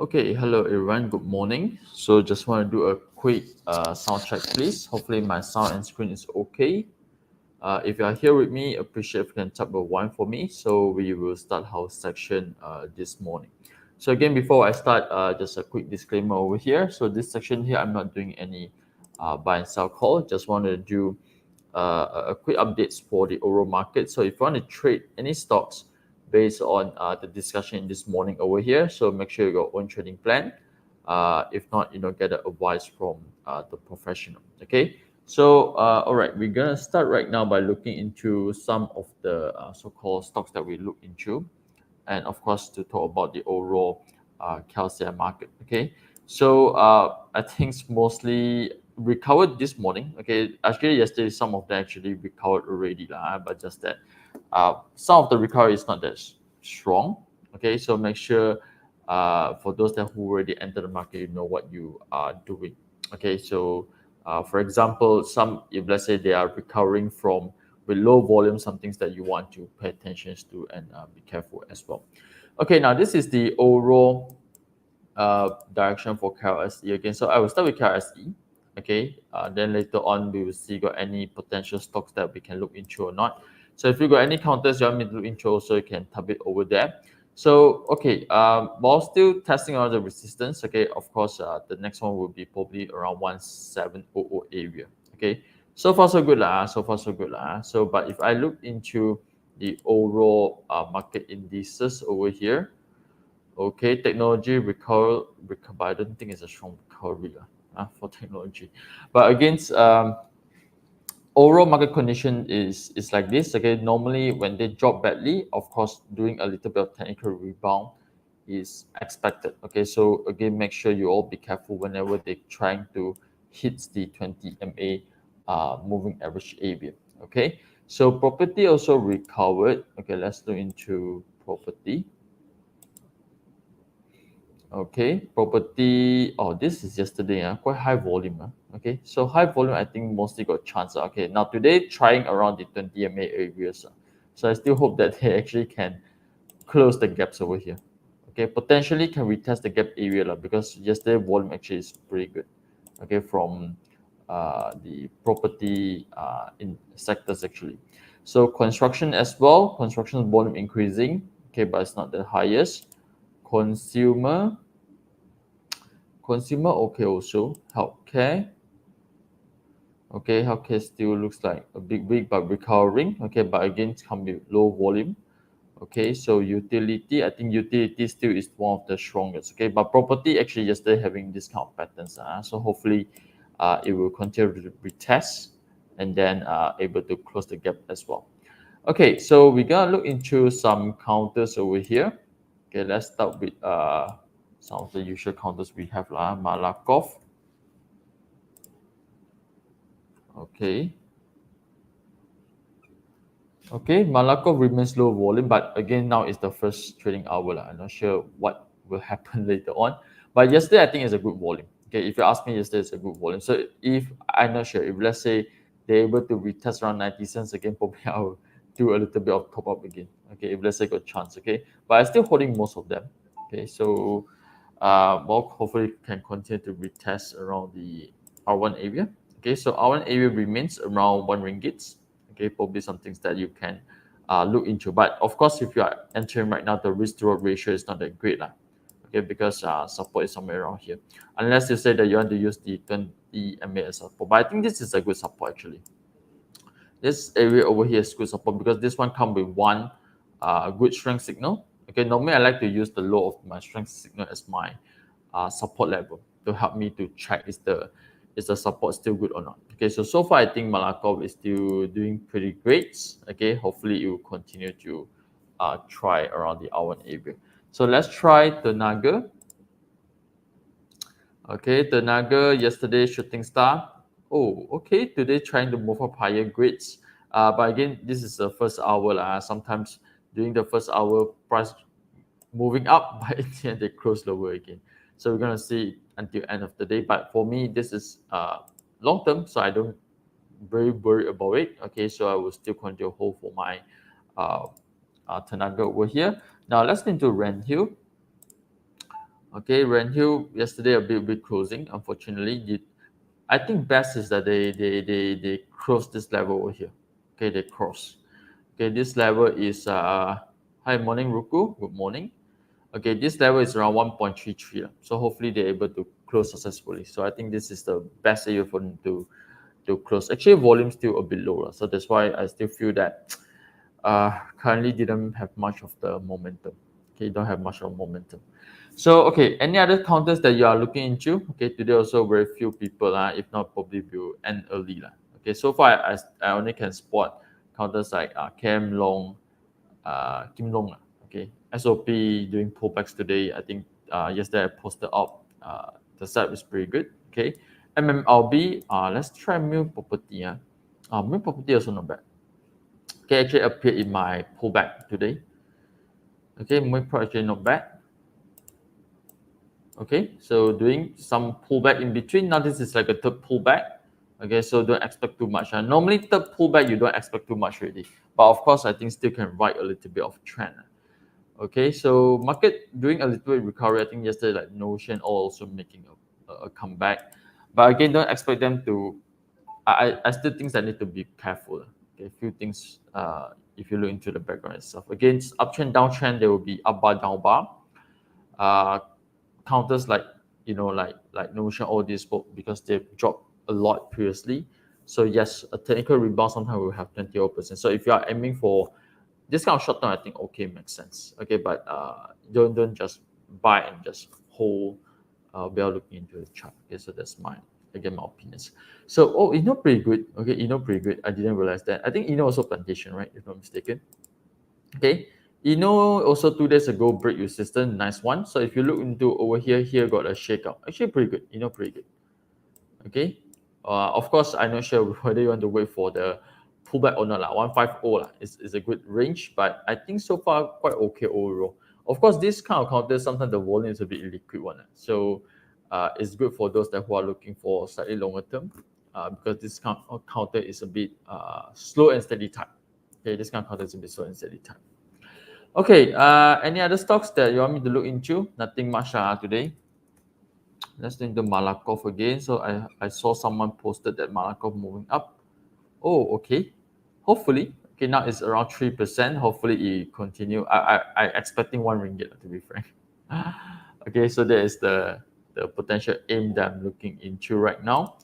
Okay, hello everyone, good morning. So just want to do a quick sound check, please. Hopefully my sound and screen is okay. If you are here with me, appreciate if you can tap a one for me. So we will start our section this morning. So again, before I start, just a quick disclaimer over here. So this section here, I'm not doing any buy and sell call. Just want to do a quick updates for the overall market. So if you want to trade any stocks based on the discussion this morning over here, so make sure you got your own trading plan. If not, get advice from the professional. Okay. So all right, we're gonna start right now by looking into some of the so-called stocks that we look into, and of course to talk about the overall calcium market. Okay, so I think it's mostly recovered this morning. Okay, actually yesterday some of them actually recovered already lah, but just that some of the recovery is not that strong. Okay, so make sure for those that who already entered the market, you know what you are doing. Okay, so for example, some if let's say they are recovering from with low volume, some things that you want to pay attention to and be careful as well. Okay, now this is the overall direction for KRSE again. So I will start with KRSE. Okay, then later on we will see got any potential stocks that we can look into or not. So if you got any counters you want me to look into, also you can tab it over there. So okay, while still testing out the resistance, okay, of course, the next one will be probably around 1700 area. Okay, so far so good lah. So far so good lah. So but if I look into the overall market indices over here, okay, technology recover. I don't think it's a strong recovery for technology, but against overall market condition is like this. Okay, normally when they drop badly, of course, doing a little bit of technical rebound is expected. Okay, so again, make sure you all be careful whenever they're trying to hit the 20 MA moving average area. Okay, so property also recovered. Okay, let's look into property. Okay, property. Oh, this is yesterday. Quite high volume. Okay, so high volume, I think mostly got chance. Okay, now today trying around the 20 MA areas. So I still hope that they actually can close the gaps over here. Okay, potentially can retest the gap area because yesterday volume actually is pretty good. Okay, from the property in sectors actually. So construction as well. Construction volume increasing. Okay, but it's not the highest. Consumer okay also. Healthcare. Okay, healthcare still looks like a big week but recovering. Okay, but again come with low volume. Okay, so utility, I think utility still is one of the strongest. Okay, but property actually yesterday having this kind of patterns. So hopefully it will continue to retest and then able to close the gap as well. Okay, so we're gonna look into some counters over here. Okay, let's start with some of the usual counters we have lah. Malakoff. Okay. Okay, Malakoff remains low volume, but again, now is the first trading hour. I'm not sure what will happen later on. But yesterday, I think it's a good volume. Okay, if you ask me, yesterday it's a good volume. So if I'm not sure, if let's say they're able to retest around 90 cents again, probably I'll do a little bit of top up again. Okay, if let's say got chance. Okay, but I'm still holding most of them. Okay, so well, hopefully can continue to retest around the R1 area. Okay, so R1 area remains around 1 ringgit. Okay, probably some things that you can look into. But of course, if you are entering right now, the risk to reward ratio is not that great. Okay, because support is somewhere around here. Unless you say that you want to use the 20 MA as support. But I think this is a good support actually. This area over here is good support because this one comes with one good strength signal. Okay, normally I like to use the low of my strength signal as my support level to help me to check is the support still good or not. Okay, so far I think Malakoff is still doing pretty great. Okay, hopefully it will continue to try around the R1 area. So let's try the Naga. Okay, the Naga yesterday shooting star. Oh, okay, today trying to move up higher grades. But again, this is the first hour. Sometimes during the first hour, price moving up, but in the end they close lower again. So we're gonna see until end of the day. But for me, this is long term, so I don't very worry about it. Okay, so I will still continue to hold for my Tenaga over here. Now let's get into Rand Hill. Okay, Ren Hill yesterday a bit closing. Unfortunately, I think best is that they cross this level over here. Okay, they cross. Okay, this level is hi morning Ruku. Good morning. Okay, this level is around 1.33. So hopefully they're able to close successfully. So I think this is the best area for them to close. Actually, volume still a bit lower. So that's why I still feel that currently didn't have much of the momentum. Okay, don't have much of momentum. So okay, any other counters that you are looking into? Okay, today also very few people. If not, probably will end early. Okay, so far I only can spot counters like Cam Long, Kim Long. Okay, SOP doing pullbacks today. I think yesterday I posted up. The site was pretty good. Okay, MMLB. Let's try Mill Property. Mill Property also not bad. Okay, actually appeared in my pullback today. Okay, Mill Property actually not bad. Okay, so doing some pullback in between. Now this is like a third pullback. Okay, so don't expect too much. Normally third pullback you don't expect too much really, but of course I think still can ride a little bit of trend. Okay, so market doing a little bit recovery. I think yesterday like Notion also making a comeback, but again don't expect them to. I still think that need to be careful. Okay, a few things. If you look into the background itself, again uptrend downtrend there will be up bar down bar. Uh, Counters like like Notion all this because they've dropped a lot previously. So yes, a technical rebound sometimes will have 20%. So if you are aiming for this kind of short term, I think okay makes sense. Okay, but don't just buy and just hold without looking into the chart. Okay, so that's my opinions. So pretty good. Okay, pretty good. I didn't realize that. I think also plantation, right? If I'm not mistaken. Okay. Also 2 days ago break resistance, nice one. So if you look into over here got a shakeout. Actually pretty good. Pretty good. Okay. Of course, I'm not sure whether you want to wait for the pullback or not. 150 is a good range, but I think so far quite okay overall. Of course, this kind of counter sometimes the volume is a bit illiquid one. So it's good for those that who are looking for slightly longer term because this kind of counter is a bit slow and steady type. Okay, this kind of counter is a bit slow and steady type. Okay, any other stocks that you want me to look into? Nothing much today. Let's look into Malakoff again. So I saw someone posted that Malakoff moving up. Oh, okay. Hopefully, okay, now it's around 3%. Hopefully it continue. I expecting 1 ringgit to be frank. Okay, so that is the potential aim that I'm looking into right now.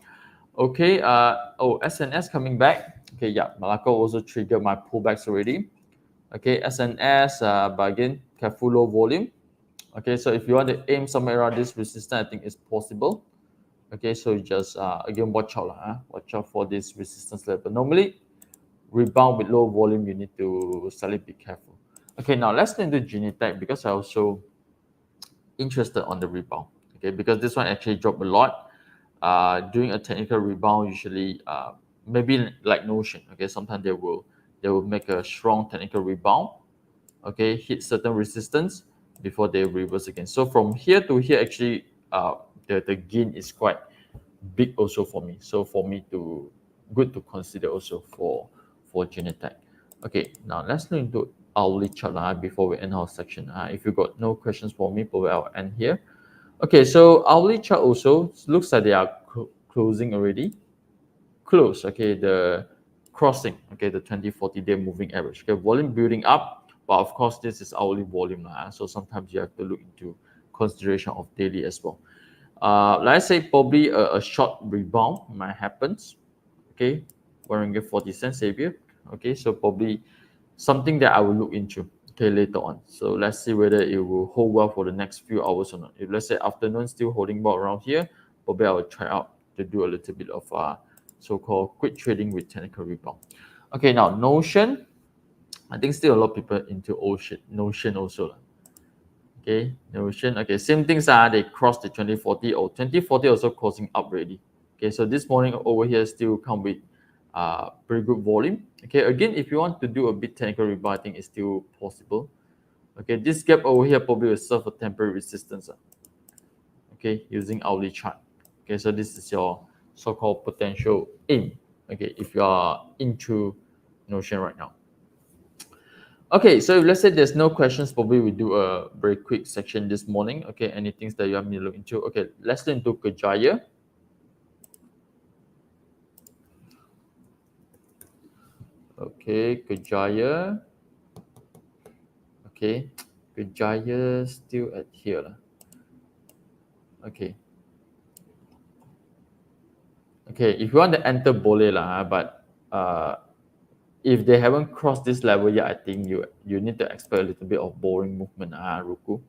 Okay, SNS coming back. Okay, yeah, Malakoff also triggered my pullbacks already. Okay, SNS, but again, careful low volume. Okay, so if you want to aim somewhere around this resistance, I think it's possible. Okay, so you just again watch out, watch out for this resistance level. Normally, rebound with low volume, you need to slightly be careful. Okay, now let's go into Genetech because I also interested on the rebound. Okay, because this one actually dropped a lot. During a technical rebound, usually maybe like Notion. Okay, sometimes they will make a strong technical rebound. Okay, hit certain resistance before they reverse again. So from here to here, actually, the gain is quite big also for me. So for me to good to consider also for Genetech. Okay, now let's look into hourly chart before we end our section. If you got no questions for me, probably I'll end here. Okay, so hourly chart also looks like they are closing already. Close. Okay, the crossing. Okay, the 20-40 day moving average. Okay, volume building up, but of course this is hourly volume so sometimes you have to look into consideration of daily as well. Let's say probably a short rebound might happen. Okay, 1 ringgit 40 cents Xavier. Okay, so probably something that I will look into. Okay, later on. So let's see whether it will hold well for the next few hours or not. If let's say afternoon still holding well around here, probably I will try out to do a little bit of so-called quick trading with technical rebound. Okay, now Notion. I think still a lot of people into Notion also. Okay, Notion. Okay, same things they crossed the 2040 or 2040 also closing up already. Okay, so this morning over here still come with pretty good volume. Okay, again, if you want to do a bit technical rebound, I think it's still possible. Okay, this gap over here probably will serve a temporary resistance. Okay, using hourly chart. Okay, so this is your so-called potential aim. Okay, if you are into Notion right now. Okay, so if let's say there's no questions, probably we do a very quick section this morning. Okay, any things that you want me to look into? Okay, let's look into Kejaya. Okay, Kejaya. Okay, Kejaya still at here lah. Okay. Okay, if you want to enter boleh lah, but if they haven't crossed this level yet, I think you need to expect a little bit of boring movement, Ruku.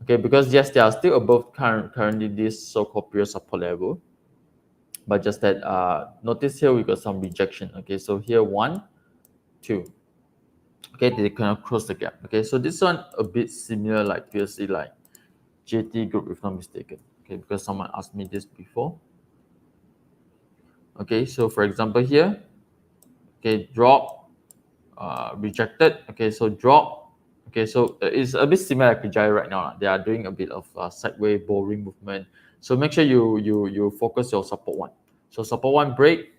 Okay, because yes, they are still above currently this so-called pure support level, but just that notice here we got some rejection. Okay, so here 1, 2. Okay, they cannot cross the gap. Okay, so this one a bit similar like previously like JT group if not mistaken. Okay, because someone asked me this before. Okay, so for example here, okay, drop, rejected. Okay, so drop. Okay, so it's a bit similar like Jai right now. They are doing a bit of sideways boring movement. So make sure you focus your support one. So support one break,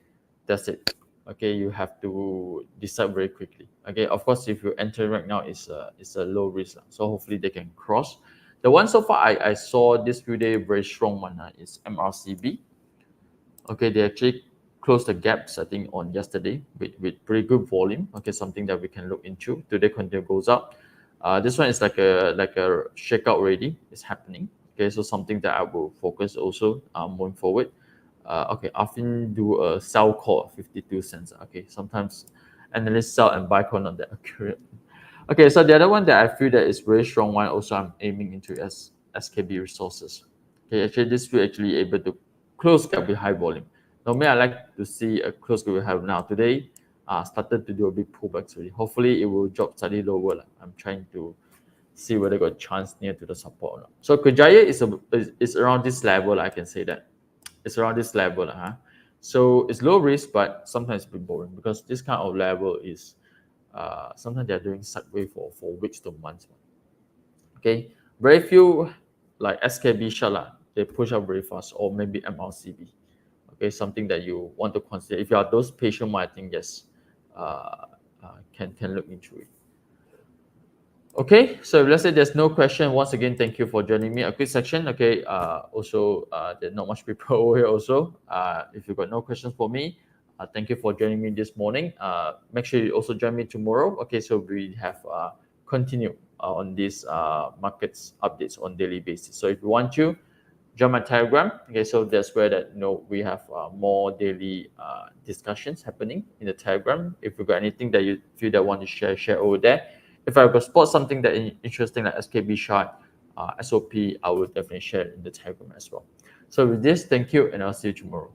that's it. Okay, you have to decide very quickly. Okay, of course, if you enter right now, it's a low risk. So hopefully they can cross. The one so far I saw this few days very strong one is MRCB. Okay, they actually closed the gaps, I think, on yesterday with pretty good volume. Okay, something that we can look into. Today continue goes up. This one is like a shakeout already. It's happening. Okay, so something that I will focus also moving forward. Okay, often do a sell call 52 cents. Okay, sometimes analysts sell and buy call not that accurate. Okay, so the other one that I feel that is very strong one also I'm aiming into as SKB resources. Okay, actually this will actually able to close gap with high volume. Normally I like to see a close gap with high volume. Now today started to do a big pullback already. Hopefully it will drop slightly lower. I'm trying to see whether got a chance near to the support or not. So Kejaya is around this level, I can say that. It's around this level. So it's low risk, but sometimes it's a bit boring because this kind of level is sometimes they're doing sideways for weeks to months. Okay, very few like SKB shot they push up very fast, or maybe MRCB. Okay, something that you want to consider. If you are those patient, I think yes, can look into it. Okay, so let's say there's no question. Once again, thank you for joining me. A quick section. Okay, also there's not much people over here. Also, if you got no questions for me, thank you for joining me this morning. Make sure you also join me tomorrow. Okay, so we have continue on these markets updates on daily basis. So if you want to join my Telegram, okay, so that's where that we have more daily discussions happening in the Telegram. If you got anything that you feel that want to share over there. If I could spot something that is interesting like SKB chart, SOP, I will definitely share it in the Telegram as well. So with this, thank you, and I'll see you tomorrow.